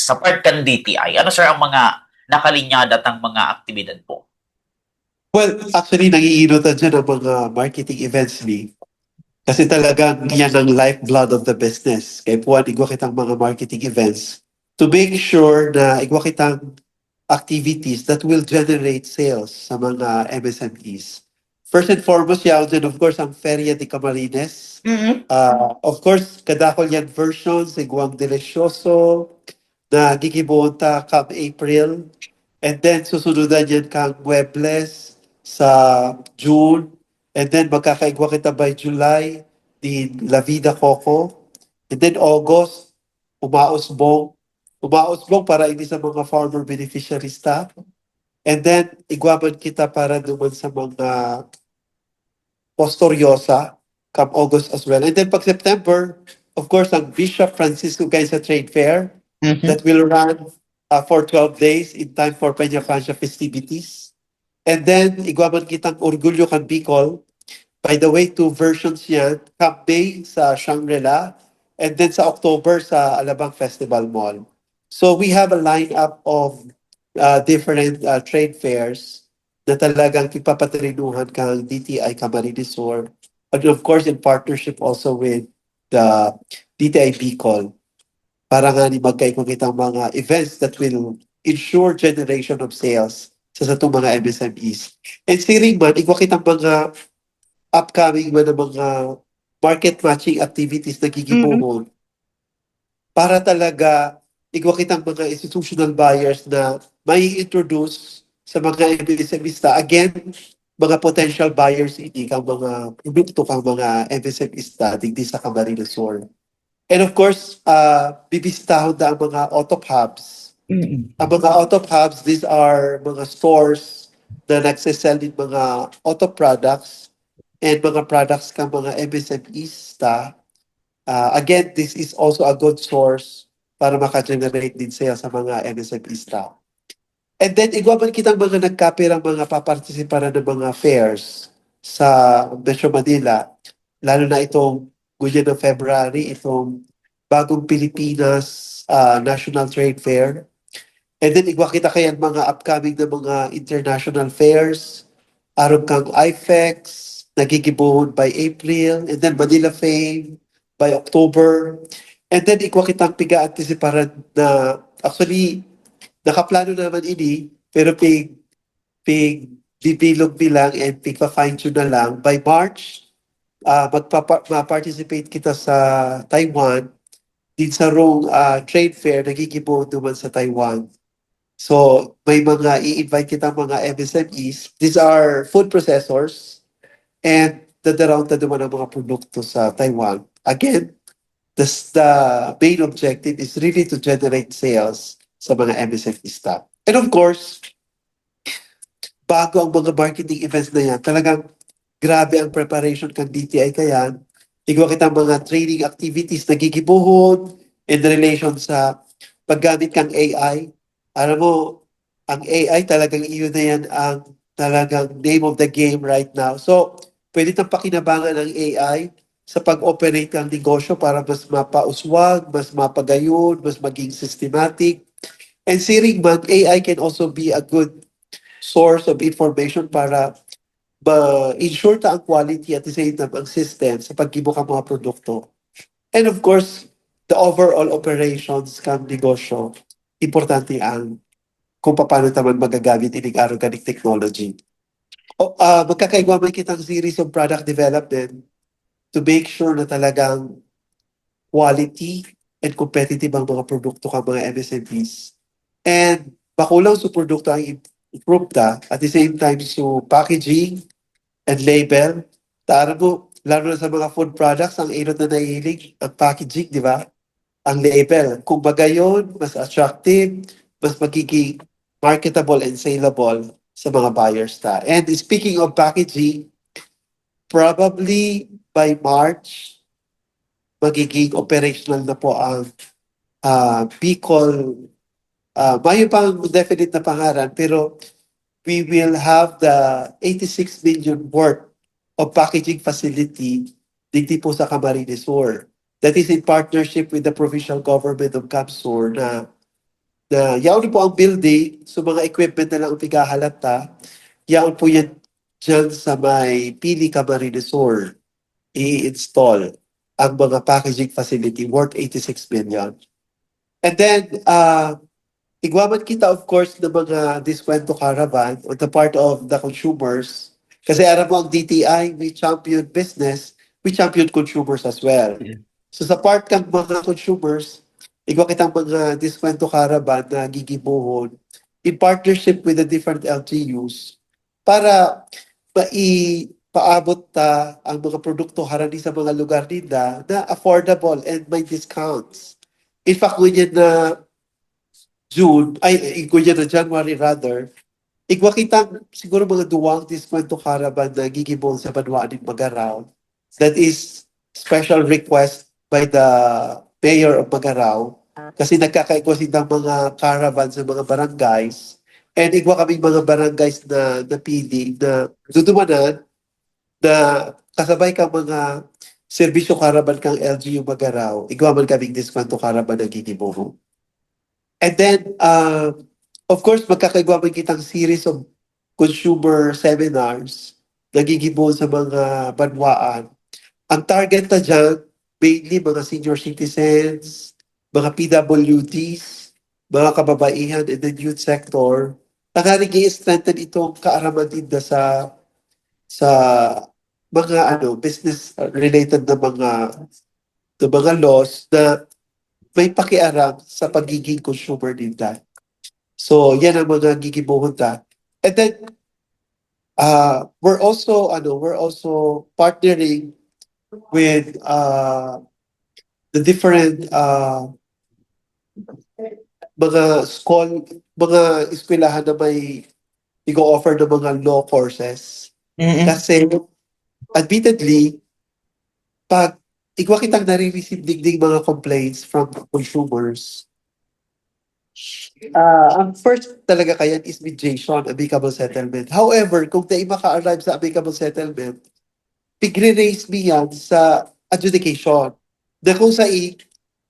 sa part kan DTI, ano sir ang mga nakalinyada at ang mga aktibidad po? Well, actually, nangiinutan dyan ang mga marketing events ni. Kasi talagang yan ang lifeblood of the business. Kaya puwan, igwa kitang mga marketing events to make sure na igwa kitang activities that will generate sales sa mga MSMEs. First and foremost, yaw dyan, of course, ang Feria de Camarines. Of course, kadakol yan versions, igwang delicioso, na gigibuta kam April. And then susunudan yan kang Muebles sa June. And then magkakaigwa kita by July, di La Vida Coco. And then August, umausbong. Umausbong para hindi sa mga farmer beneficiaries ta. And then igwaman kita para naman sa mga Postoriosa come August as well. And then pag September, of course, ang Bishop Francisco Gaisa Trade Fair that will run for 12 days in time for Peña Francia festivities. And then, igwaman kitang Orgulyo kan Bicol. By the way, two versions yan. Camp May sa Shangri-La and then sa October sa Alabang Festival Mall. So we have a lineup of different trade fairs na talagang ipapatrinuhan kang DTI Camarines Sur. And of course, in partnership also with the DTI Bicol para nga ni magkaikong mga events that will ensure generation of sales sa satong mga MSMEs. And siring man, igwa kitang mga upcoming man ng mga market matching activities na gigibuhon para talaga igwa kitang mga institutional buyers na may introduce sa mga MSMista. Again, mga potential buyers ini kang mga produkto kang mga MSMista digdi sa Camarines Sur. And of course, bibisitahon na ang mga auto hubs. Ang mga auto hubs, these are mga stores na nagsisell din mga auto products and mga products kang mga MSMEs ta. Again, this is also a good source para maka-generate din sales sa mga MSMEs ta. And then, igwa man kitang mga nagkapirang mga papartisiparan ng mga fairs sa Metro Manila, lalo na itong Gulyan ng February, itong Bagong Pilipinas National Trade Fair. And then, igwa kita kayan mga upcoming na mga international fairs, aron kang IFEX, nagigibuhon by April, and then Manila Fame by October. And then, igwa kitang piga-antisiparan na, actually, nakaplano naman ini, pero bibilog bilang and pigpa-fine-tune na lang. By March, ma-participate kita sa Taiwan, din sa rong trade fair, nagigibuhon naman sa Taiwan. So, may mga i-invite kita mga MSMEs. These are food processors and dadaraw na naman ang mga produkto sa Taiwan. Again, the main objective is really to generate sales sa mga MSME staff. And of course, bago ang mga marketing events na yan, talagang grabe ang preparation kang DTI kayan. Igwa kita mga training activities na gigibuhon in relation sa paggamit kang AI. Alam mo, ang AI talagang iyon na yan ang talagang name of the game right now. So, pwede tang pakinabangan ng AI sa pag-operate ng negosyo para mas mapauswag, mas mapagayon, mas maging systematic. And siring man, AI can also be a good source of information para ma-ensure ta ang quality at the same time ang system sa paggibo ka mga produkto. And of course, the overall operations kang negosyo, importante ang kung paano taman magagamit ining organic technology. Magkakaigwa man kitang series of product development to make sure na talagang quality and competitive ang mga produkto ka mga MSMEs. And bakulang sa produkto ang improve ta, at the same time so packaging and label. Tara mo, lalo na sa mga food products, ang inot na nahilig, ang packaging, di ba? Ang label. Kung bagayon, mas attractive, mas magiging marketable and saleable sa mga buyers ta. And speaking of packaging, probably by March, magiging operational na po ang Bicol. Mayo pang definite na pangaran, pero we will have the 86 million worth of packaging facility digdi po sa Camarines Sur. That is in partnership with the provincial government of Camsur na Na yaon po ang building, so mga equipment na lang ang pigahalata, yaon po yan dyan sa may Pili Camarines Sur i-install ang mga packaging facility worth 86 million. And then, igwaman kita of course ng mga diskwento caravan on the part of the consumers. Kasi alam mo ang DTI, we champion business, we champion consumers as well. So sa part kang mga consumers, igwa kitang mga diskwento caravan na gigibuhon in partnership with the different LGUs para paabot ta ang mga produkto harani sa mga lugar nila na affordable and may discounts. In fact, ganyan na June, ganyan na January rather, igwa kitang siguro mga duwang diskwento caravan na gigibong sa Banwaan ng Magaraw. That is special request by the mayor of Magaraw kasi nagkakaigwa silang mga caravan sa mga barangays and igwa kaming mga barangays na napili na dudumanan na kasabay kang mga serbisyo caravan kang LGU Magaraw, igwa man kaming diskwento caravan na gigibong. And then, of course, magkakaigwa man kitang series of consumer seminars nagigibon sa mga banwaan. Ang target na dyan, mainly mga senior citizens, mga PWDs, mga kababaihan in the youth sector, na strengthen itong kaaraman din na sa mga business related na mga laws na may pakialam sa pagiging consumer nila. So, yan ang mga gigibuhon ta. And then, we're also partnering with the different mga eskwelahan na may i-offer ng mga law courses. Kasi, admittedly, pag igwa kitang nare-receive digdig mga complaints from consumers, ang first talaga kayan is mediation, amicable settlement. However, kung tayo maka-arrive sa amicable settlement, pigre-raise mi yan sa adjudication. Na kung sa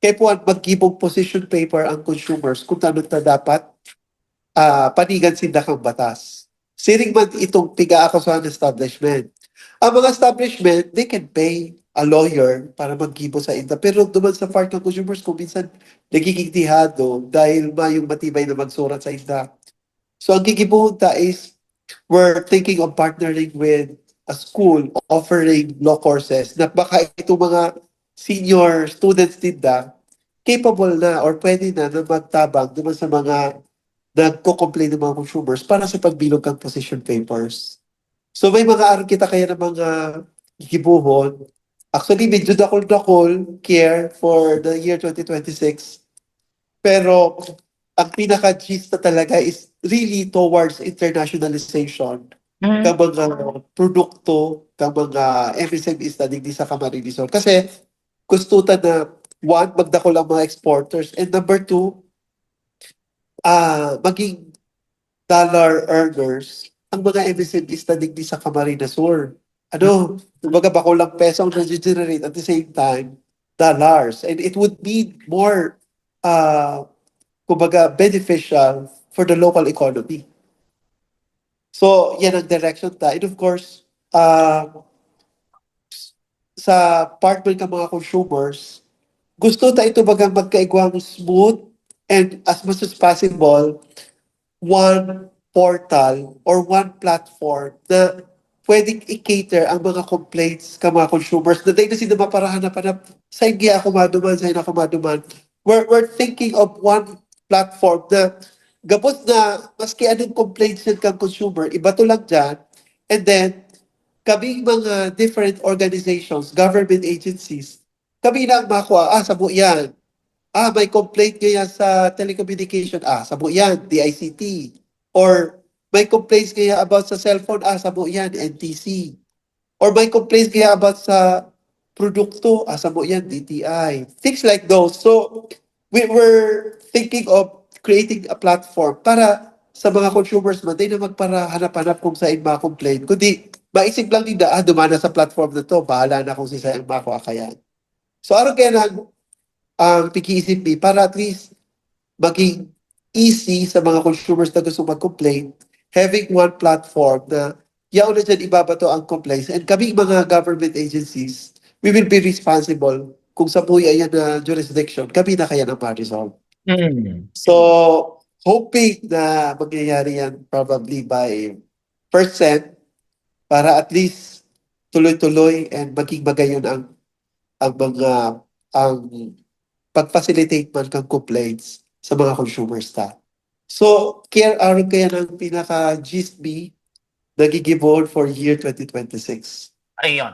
kaya po mag-gibong position paper ang consumers kung tanong na dapat panigan sila kang batas. Siring man itong piga-akasahan establishment. Ang mga establishment, they can pay a lawyer para maggibo sa inta. Pero duman sa part ng consumers, kung minsan nagiging dihado dahil mayong matibay na magsurat sa inta. So ang gigibuhon ta is we're thinking of partnering with a school offering law courses na baka itong mga senior students nila capable na or pwede na magtabang naman sa mga nagko-complain ng mga consumers para sa pagbilog ng position papers. So may mga aral kita kaya ng mga gibuhon. Actually, medyo dakol-dakol care for the year 2026. Pero ang pinaka-gist na talaga is really towards internationalization ng mga produkto, ng mga MSME studying di sa Camarines Sur. Kasi gusto na one, magdako lang mga exporters and number two, maging dollar earners ang mga MSME studying di sa Camarines Sur. Kumbaga bako lang peso ang nag-generate at the same time, dollars. And it would be more kumbaga, beneficial for the local economy. So, yan ang direction ta. And of course, sa part ng mga consumers, gusto ta ito bagang magkaigwang smooth and as much as possible, one portal or one platform na pwedeng i-cater ang mga complaints ka mga consumers na dahil na sila maparahanap-hanap sa hindi ako maduman, sa ako maduman. We're thinking of one platform na gabos na maski anong complaints yan kang consumer, iba to lang dyan. And then, kaming mga different organizations, government agencies, kami lang makuha, sabo yan. May complaint kaya sa telecommunication, sabo yan, DICT. Or may complaints kaya about sa cellphone, sabo yan, NTC. Or may complaints kaya about sa produkto, sabo yan, DTI. Things like those. So, we were thinking of creating a platform para sa mga consumers man, di na magpara hanap-hanap kung saan ma-complain. Kundi, maisip lang nila, dumana sa platform na to, bahala na kung si saan mako-akayan. So, araw kaya ang pikiisip ni para at least maging easy sa mga consumers na gusto mag-complain, having one platform na yaw na dyan ibabato ang complaints. And kami mga government agencies, we will be responsible kung sa buhay ayan na jurisdiction, kami na kaya na ma-resolve. So, hoping na mangyayari yan probably by 1% para at least tuloy-tuloy and maging magayon ang mga ang pag-facilitate man ng complaints sa mga consumers ta. So, kaya aron kaya ng pinaka-gist me nagigibon for year 2026. Ayun.